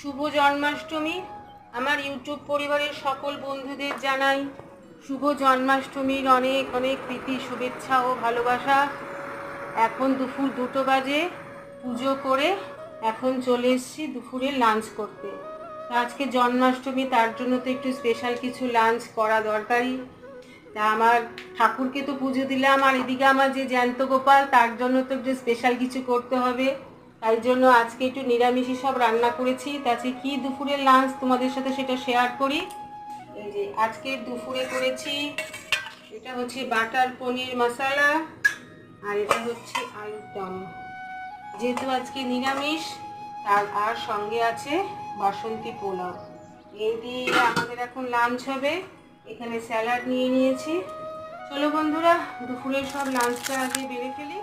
শুভ জন্মাষ্টমী। আমার ইউটিউব পরিবারের সকল বন্ধুদের জানাই শুভ জন্মাষ্টমীর অনেক অনেক প্রীতি, শুভেচ্ছা ও ভালোবাসা। এখন দুপুর 2টো বাজে, পুজো করে এখন চলে এসেছি দুপুরে লাঞ্চ করতে। তা আজকে জন্মাষ্টমী, তার জন্য তো একটু স্পেশাল কিছু লাঞ্চ করা দরকারি। তা আমার ঠাকুরকে তো পুজো দিলাম, আর এদিকে আমার যে জ্যান্ত গোপাল, তার জন্য তো একটু স্পেশাল কিছু করতে হবে। তাই জন্য আজকে একটু নিরামিষই সব রান্না করেছি। তা আজকে কী দুপুরের লাঞ্চ তোমাদের সাথে সেটা শেয়ার করি। এই যে আজকে দুপুরে করেছি, এটা হচ্ছে বাটার পনির মশলা, আর এটা হচ্ছে আলুর দম। যেহেতু আজকে নিরামিষ, আর সঙ্গে আছে বাসন্তী পোলাও। এই দিয়ে আমাদের এখন লাঞ্চ হবে। এখানে স্যালাড নিয়ে নিয়েছি। চলো বন্ধুরা, দুপুরের সব লাঞ্চটা আগে বেড়ে ফেলি।